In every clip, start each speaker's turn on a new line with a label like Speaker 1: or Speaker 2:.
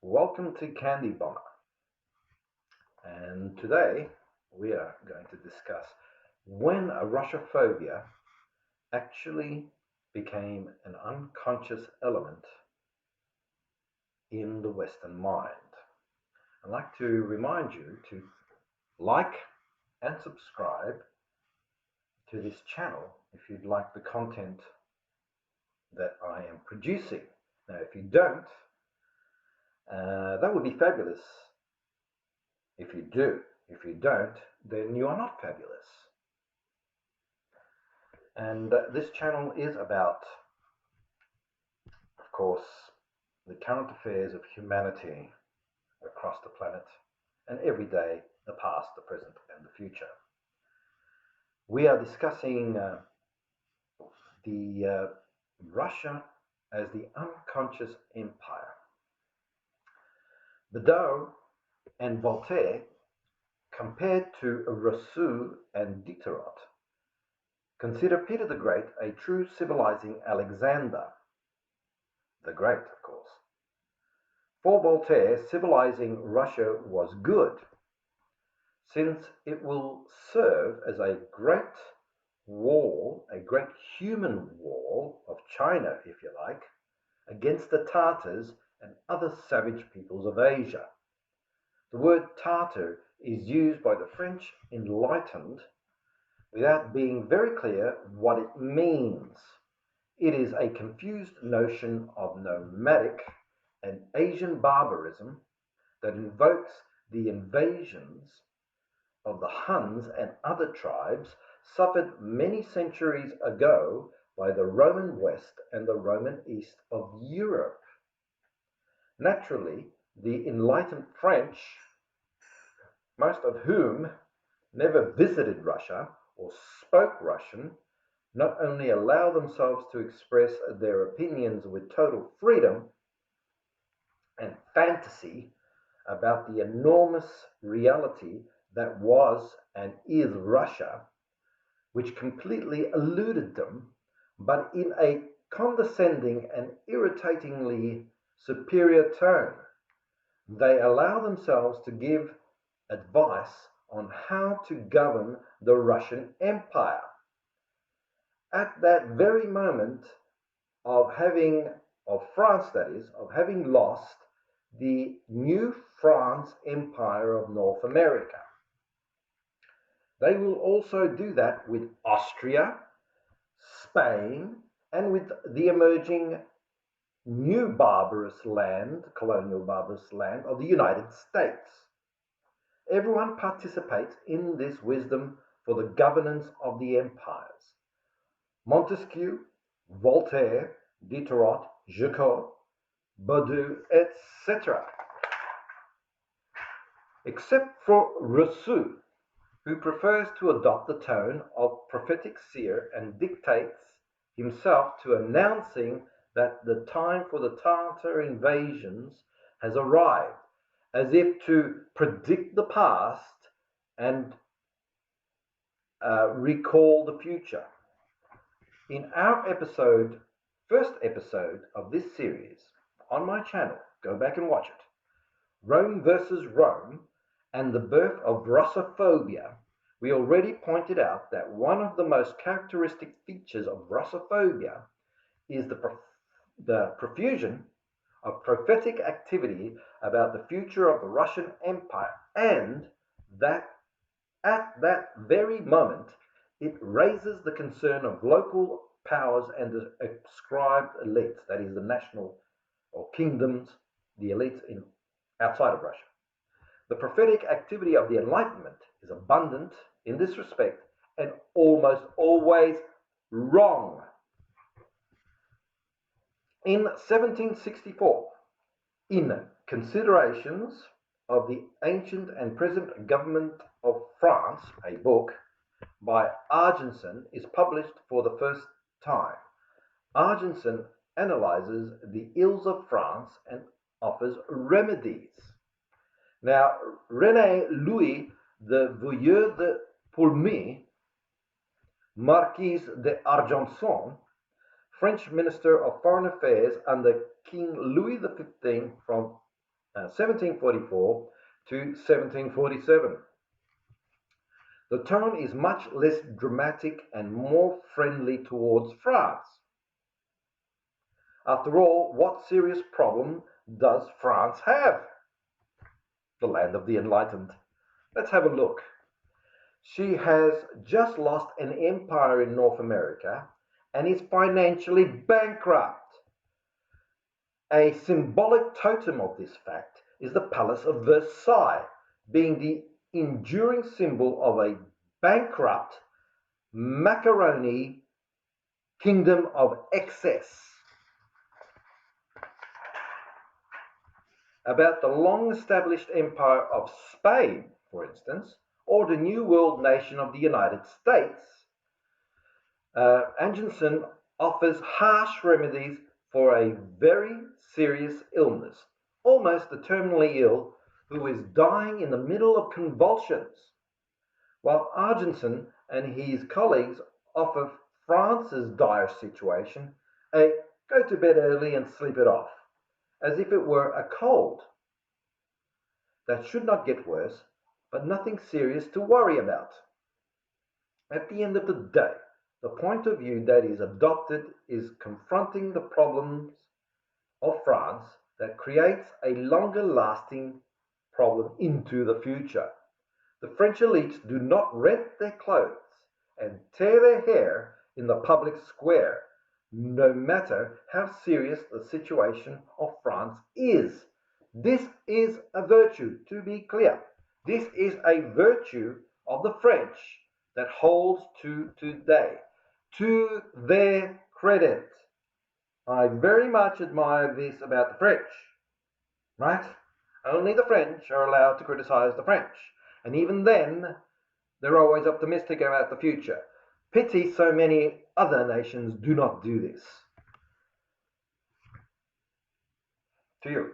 Speaker 1: Welcome to Candy Bomber, and today we are going to discuss when a Russophobia actually became an unconscious element in the Western mind. I'd like to remind you to like and subscribe to this channel if you'd like the content that I am producing. Now, if you don't, that would be fabulous if you do. If you don't, then you are not fabulous. And this channel is about, of course, the current affairs of humanity across the planet, and every day, the past, the present, and the future. We are discussing the Russia as the unconscious empire. Beddoe and Voltaire compared to Rousseau and Diderot consider Peter the Great a true civilizing Alexander the Great, of course. For Voltaire, civilizing Russia was good, since it will serve as a great wall, a great human wall of China, if you like, against the Tartars and other savage peoples of Asia. The word Tartar is used by the French enlightened without being very clear what it means. It is a confused notion of nomadic and Asian barbarism that invokes the invasions of the Huns and other tribes suffered many centuries ago by the Roman West and the Roman East of Europe. Naturally, the enlightened French, most of whom never visited Russia or spoke Russian, not only allow themselves to express their opinions with total freedom and fantasy about the enormous reality that was and is Russia, which completely eluded them, but in a condescending and irritatingly superior tone. They allow themselves to give advice on how to govern the Russian Empire. At that very moment of France, that is, of having lost the new France Empire of North America. They will also do that with Austria, Spain, and with the emerging new barbarous land, colonial barbarous land of the United States. Everyone participates in this wisdom for the governance of the empires. Montesquieu, Voltaire, Diderot, Jacot, Beddoe, etc. Except for Rousseau, who prefers to adopt the tone of prophetic seer and dictates himself to announcing that the time for the Tartar invasions has arrived, as if to predict the past and recall the future. In our first episode of this series on my channel, go back and watch it, Rome versus Rome and the birth of Russophobia, we already pointed out that one of the most characteristic features of Russophobia is the profusion of prophetic activity about the future of the Russian Empire, and that at that very moment it raises the concern of local powers and the ascribed elites, that is, the national or kingdoms, the elites outside of Russia. The prophetic activity of the Enlightenment is abundant in this respect and almost always wrong. In 1764, in Considerations of the Ancient and Present Government of France, a book by Argenson is published for the first time. Argenson analyzes the ills of France and offers remedies. Now, René Louis de Vouilleux de Poulmy, Marquis d'Argenson, French Minister of Foreign Affairs under King Louis XV from 1744 to 1747. The tone is much less dramatic and more friendly towards France. After all, what serious problem does France have? The land of the enlightened. Let's have a look. She has just lost an empire in North America and is financially bankrupt. A symbolic totem of this fact is the Palace of Versailles, being the enduring symbol of a bankrupt macaroni kingdom of excess. About the long-established empire of Spain, for instance, or the New World nation of the United States, Angensen offers harsh remedies for a very serious illness, almost the terminally ill, who is dying in the middle of convulsions, while Argenson and his colleagues offer France's dire situation a go to bed early and sleep it off, as if it were a cold that should not get worse, but nothing serious to worry about. At the end of the day, the point of view that is adopted is confronting the problems of France that creates a longer lasting problem into the future. The French elites do not rent their clothes and tear their hair in the public square, no matter how serious the situation of France is. This is a virtue, to be clear. This is a virtue of the French that holds to today, to their credit. I very much admire this about the French, right? Only the French are allowed to criticize the French, and even then, they're always optimistic about the future. Pity so many other nations do not do this. To you.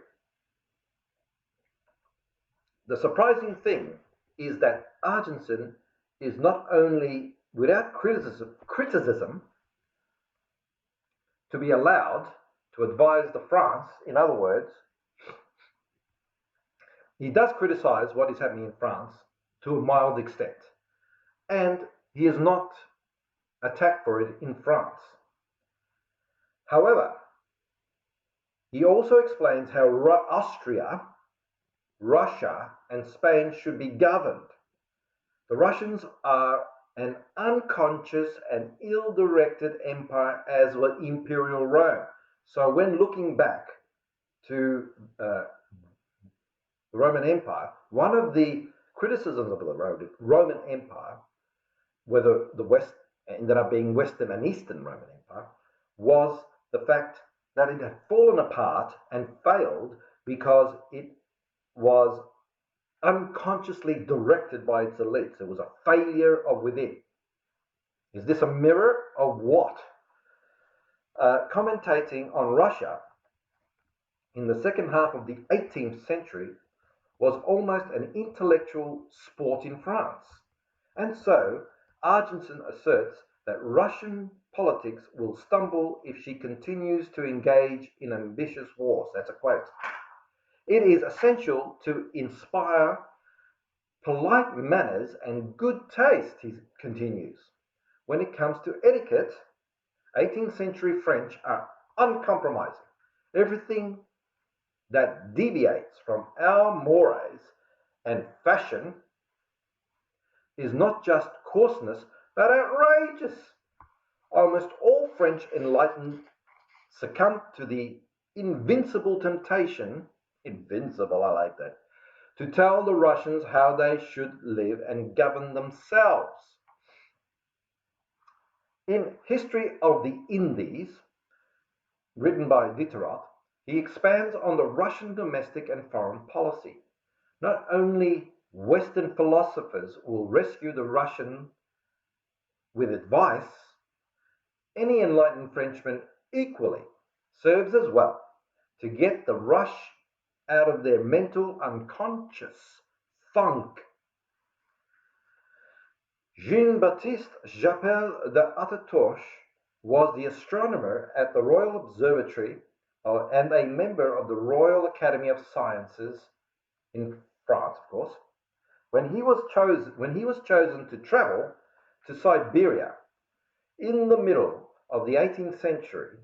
Speaker 1: The surprising thing is that Argenson is not only without criticism to be allowed to advise the France, in other words, he does criticize what is happening in France to a mild extent, and he is not attacked for it in France. However, he also explains how Austria, Russia, and Spain should be governed. The Russians are an unconscious and ill-directed empire, as was Imperial Rome. So when looking back to the Roman Empire, one of the criticisms of the Roman Empire, whether the West ended up being Western and Eastern Roman Empire, was the fact that it had fallen apart and failed because it was unconsciously directed by its elites. It was a failure of within. Is this a mirror of what? Commentating on Russia in the second half of the 18th century was almost an intellectual sport in France. And so, Argenson asserts that Russian politics will stumble if she continues to engage in ambitious wars. That's a quote. It is essential to inspire polite manners and good taste, he continues. When it comes to etiquette, 18th century French are uncompromising. Everything that deviates from our mores and fashion is not just coarseness, but outrageous. Almost all French enlightened succumb to the invincible temptation, invincible, I like that, to tell the Russians how they should live and govern themselves. In History of the Indies, written by Diderot, he expands on the Russian domestic and foreign policy. Not only Western philosophers will rescue the Russian with advice, any enlightened Frenchman equally serves as well to get the rush out of their mental unconscious funk. Jean-Baptiste Japel d'Ataturk was the astronomer at the Royal Observatory and a member of the Royal Academy of Sciences in France, of course, when he was chosen to travel to Siberia in the middle of the 18th century,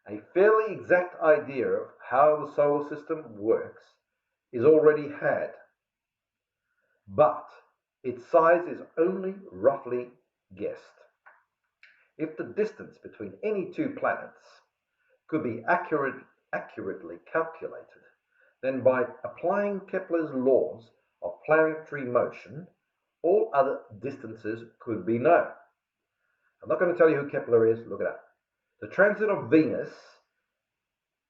Speaker 1: a fairly exact idea of how the solar system works is already had, but its size is only roughly guessed. If the distance between any two planets could be accurately calculated, then by applying Kepler's laws of planetary motion, all other distances could be known. I'm not going to tell you who Kepler is, look it up. The transit of Venus,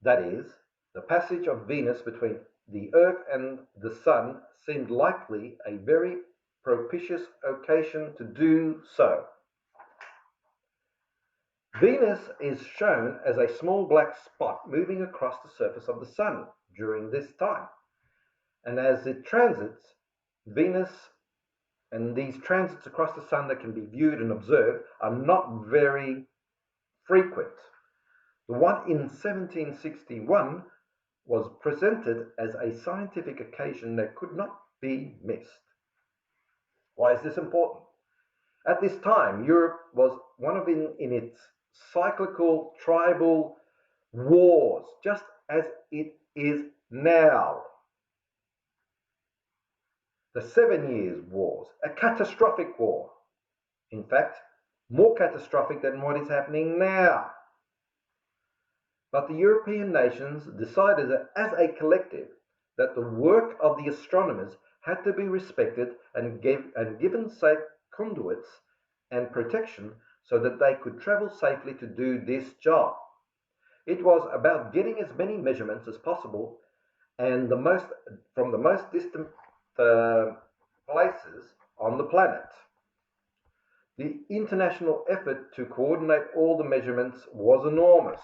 Speaker 1: that is, the passage of Venus between the Earth and the Sun, seemed likely a very propitious occasion to do so. Venus is shown as a small black spot moving across the surface of the Sun during this time. And as it transits, Venus and these transits across the Sun that can be viewed and observed are not very frequent. The one in 1761 was presented as a scientific occasion that could not be missed. Why is this important? At this time, Europe was one of in its cyclical tribal wars, just as it is now. The 7 Years' Wars, a catastrophic war. In fact, more catastrophic than what is happening now. But the European nations decided that as a collective that the work of the astronomers had to be respected and given safe conduits and protection so that they could travel safely to do this job. It was about getting as many measurements as possible and from the most distant places on the planet. The international effort to coordinate all the measurements was enormous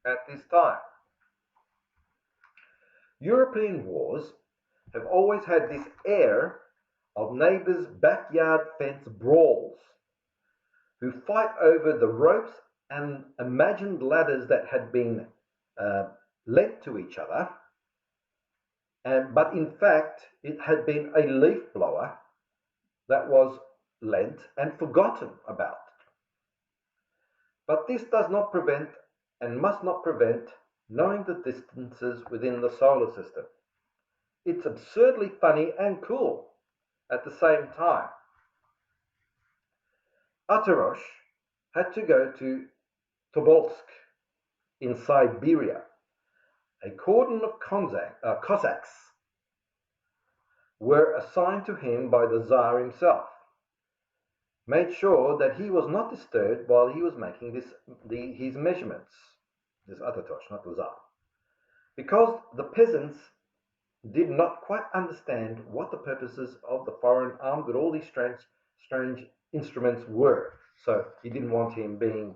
Speaker 1: at this time. European wars have always had this air of neighbors' backyard fence brawls, who fight over the ropes and imagined ladders that had been lent to each other, but in fact it had been a leaf blower that was lent and forgotten about. But this does not prevent and must not prevent knowing the distances within the solar system. It's absurdly funny and cool at the same time. Atarosh had to go to Tobolsk in Siberia. A cordon of Cossacks were assigned to him by the Tsar himself, made sure that he was not disturbed while he was making his measurements. This Atatosh, not the Tsar. Because the peasants did not quite understand what the purposes of the foreign armed with all these strange instruments were. So he didn't want him being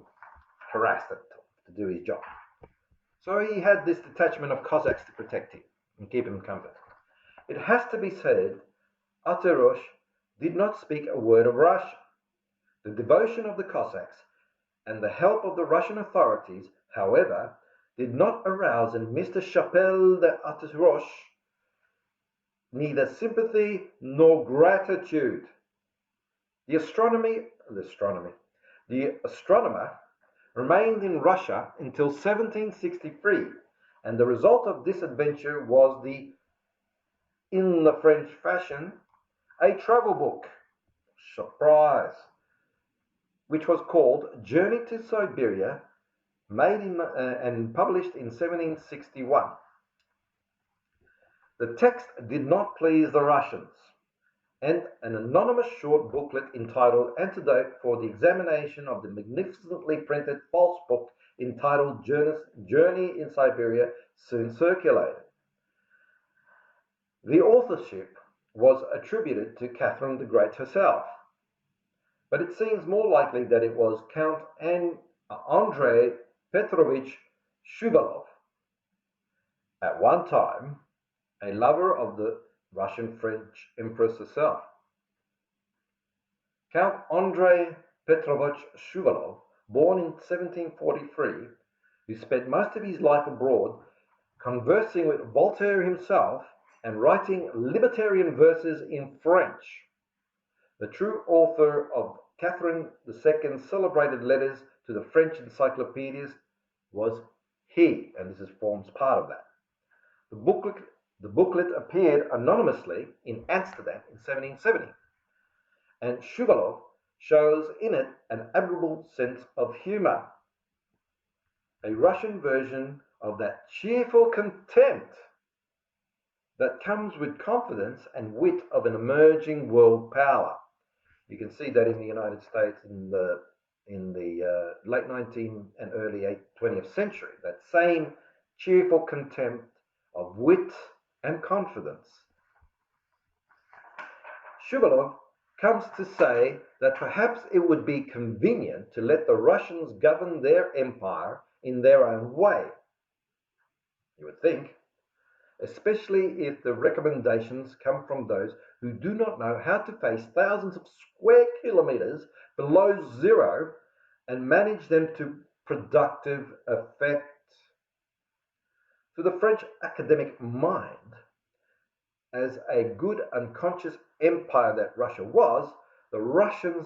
Speaker 1: harassed to do his job. So he had this detachment of Cossacks to protect him and keep him in comfort. It has to be said, Atarosh did not speak a word of Russian. The devotion of the Cossacks and the help of the Russian authorities, however, did not arouse in Mr. Chapelle de Atarosh neither sympathy nor gratitude. The astronomer remained in Russia until 1763, and the result of this adventure was in the French fashion, a travel book, surprise, which was called Journey to Siberia, made and published in 1761. The text did not please the Russians, and an anonymous short booklet entitled Antidote for the Examination of the magnificently printed false book entitled Journey in Siberia soon circulated. The authorship was attributed to Catherine the Great herself, but it seems more likely that it was Count Andrei Petrovich Shuvalov, at one time a lover of the Russian French Empress herself. Count Andrei Petrovich Shuvalov, born in 1743, who spent most of his life abroad conversing with Voltaire himself and writing libertarian verses in French. The true author of Catherine II's celebrated letters to the French encyclopedias was he, and this forms part of that. The booklet appeared anonymously in Amsterdam in 1770, and Shuvalov shows in it an admirable sense of humor, a Russian version of that cheerful contempt that comes with confidence and wit of an emerging world power. You can see that in the United States in the late 19th and early 20th century, that same cheerful contempt of wit and confidence. Shuvalov comes to say that perhaps it would be convenient to let the Russians govern their empire in their own way. You would think, especially if the recommendations come from those who do not know how to face thousands of square kilometers below zero and manage them to productive effect. To the French academic mind, as a good unconscious empire that Russia was, the Russian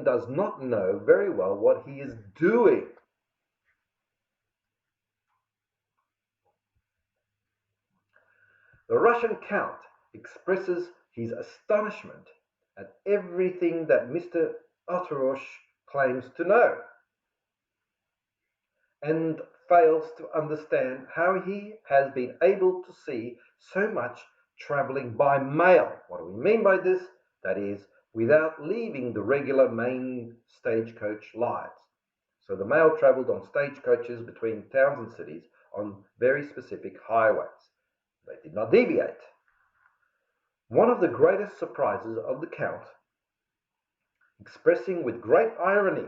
Speaker 1: does not know very well what he is doing. The Russian Count expresses his astonishment at everything that Mr. Oterosh claims to know, and fails to understand how he has been able to see so much travelling by mail. What do we mean by this? That is, without leaving the regular main stagecoach lines. So the mail travelled on stagecoaches between towns and cities on very specific highways. They did not deviate. One of the greatest surprises of the Count, expressing with great irony,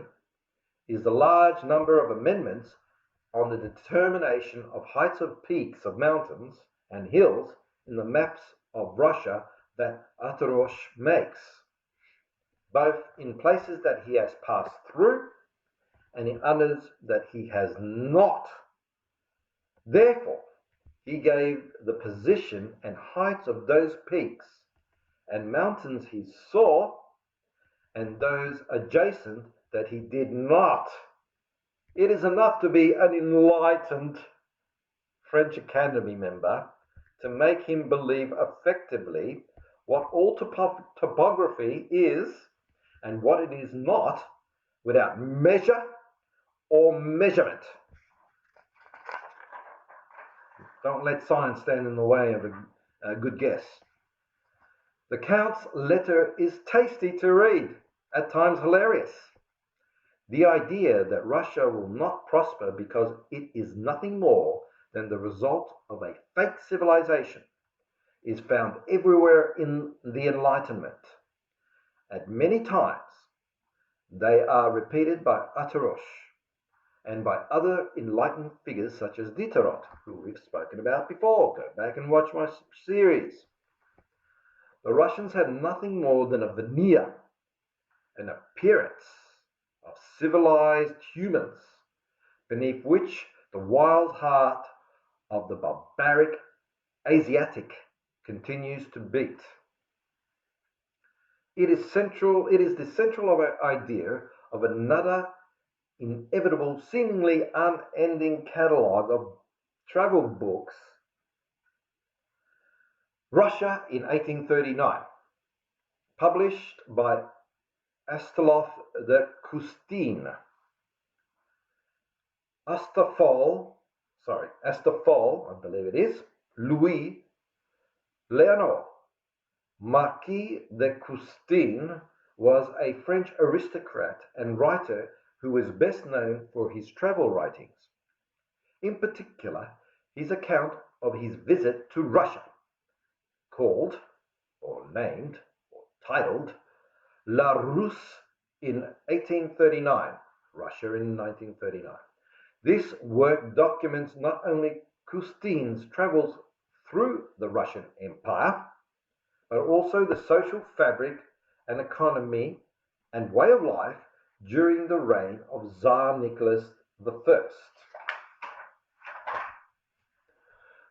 Speaker 1: is the large number of amendments on the determination of heights of peaks of mountains and hills in the maps of Russia that Oterosh makes, both in places that he has passed through and in others that he has not. Therefore, he gave the position and heights of those peaks and mountains he saw and those adjacent that he did not. It is enough to be an enlightened French Academy member to make him believe effectively what all topography is and what it is not without measure or measurement. Don't let science stand in the way of a good guess. The Count's letter is tasty to read, at times hilarious. The idea that Russia will not prosper because it is nothing more than the result of a fake civilization is found everywhere in the Enlightenment. At many times, they are repeated by Oterosh and by other enlightened figures such as Diderot, who we've spoken about before. Go back and watch my series. The Russians had nothing more than a veneer, an appearance of civilized humans, beneath which the wild heart of the barbaric Asiatic continues to beat. It is the central idea of another inevitable, seemingly unending catalogue of travel books. Russia in 1839, published by Astolph de Custine. Astolph, I believe it is, Louis Leonor, Marquis de Custine, was a French aristocrat and writer who was best known for his travel writings. In particular, his account of his visit to Russia, called, or named, or titled, La Russe in 1839, Russia in 1939. This work documents not only Custine's travels through the Russian Empire, but also the social fabric and economy and way of life during the reign of Tsar Nicholas the First,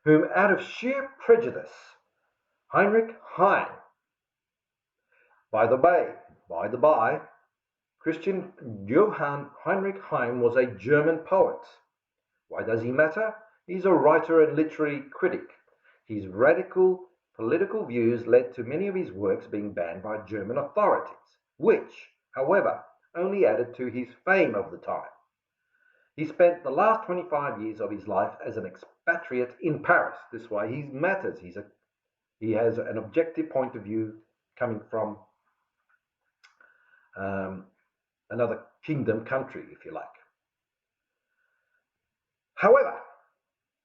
Speaker 1: whom out of sheer prejudice, Heinrich Heine, by the by, Christian Johann Heinrich Heine was a German poet. Why does he matter? He's a writer and literary critic. His radical political views led to many of his works being banned by German authorities, which, however, only added to his fame of the time. He spent the last 25 years of his life as an expatriate in Paris. This is why he matters. He has an objective point of view coming from another kingdom country, if you like. However,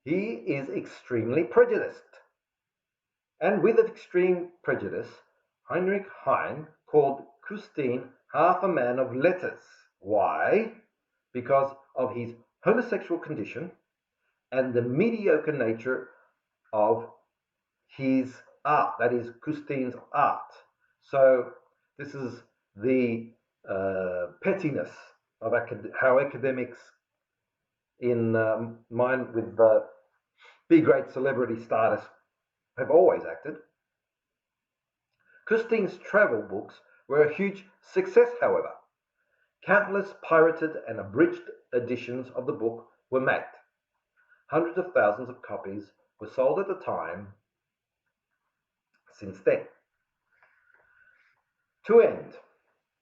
Speaker 1: he is extremely prejudiced. And with extreme prejudice, Heinrich Heine called Custine half a man of letters. Why? Because of his homosexual condition and the mediocre nature of his art, that is, Custine's art. So this is the pettiness of how academics in mind with B-grade celebrity status have always acted. Custine's travel books were a huge success, however. Countless pirated and abridged editions of the book were made. Hundreds of thousands of copies were sold at the time since then. To end,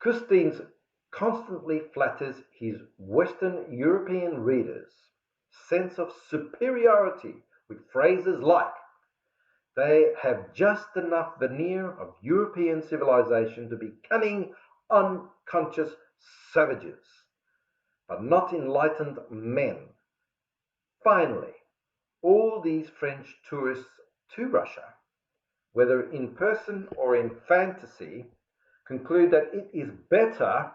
Speaker 1: Custine's constantly flatters his Western European readers' sense of superiority with phrases like, "They have just enough veneer of European civilization to be cunning, unconscious savages, but not enlightened men." Finally, all these French tourists to Russia, whether in person or in fantasy, conclude that it is better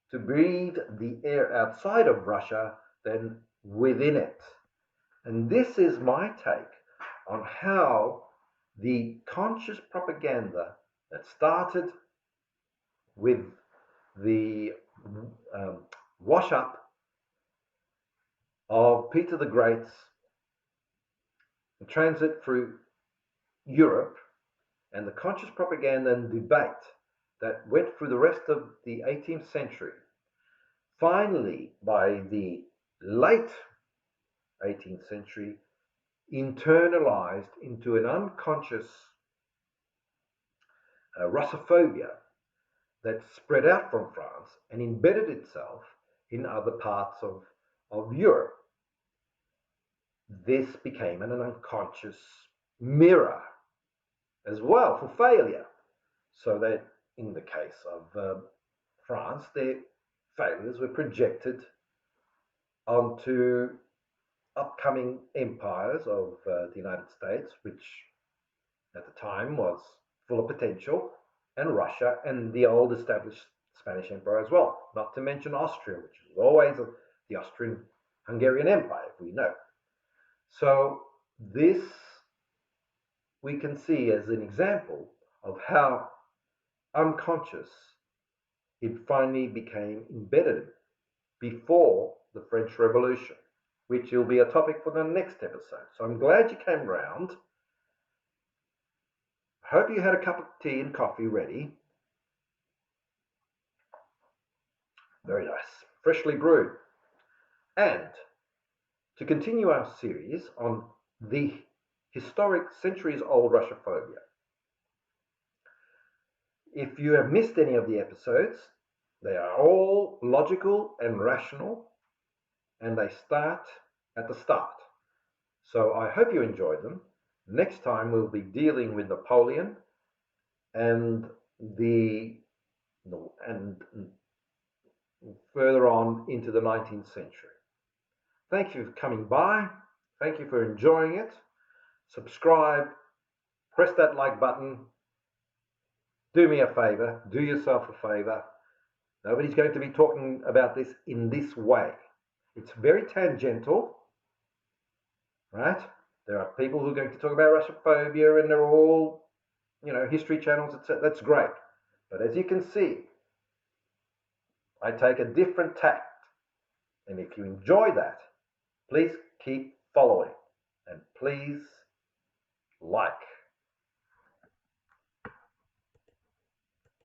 Speaker 1: to breathe the air outside of Russia than within it. And this is my take on how the conscious propaganda that started with the wash-up of Peter the Great's transit through Europe and the conscious propaganda and debate that went through the rest of the 18th century, finally, by the late 18th century, internalized into an unconscious Russophobia that spread out from France and embedded itself in other parts of Europe. This became an unconscious mirror as well for failure, so that in the case of France, their failures were projected onto upcoming empires of the United States, which at the time was full of potential, and Russia and the old established Spanish Empire as well, not to mention Austria, which was always the Austrian-Hungarian Empire, if we know. So this we can see as an example of how unconscious it finally became embedded before the French Revolution, which will be a topic for the next episode. So I'm glad you came round. Hope you had a cup of tea and coffee ready. Very nice, freshly brewed. And to continue our series on the historic centuries-old Russophobia. If you have missed any of the episodes, they are all logical and rational, and they start at the start. So I hope you enjoyed them. Next time we'll be dealing with Napoleon and further on into the 19th century. Thank you for coming by. Thank you for enjoying it. Subscribe, press that like button. Do me a favor, do yourself a favor. Nobody's going to be talking about this in this way. It's very tangential, right? There are people who are going to talk about Russophobia and they're all, history channels, etc. That's great. But as you can see, I take a different tact And if you enjoy that, please keep following and please like.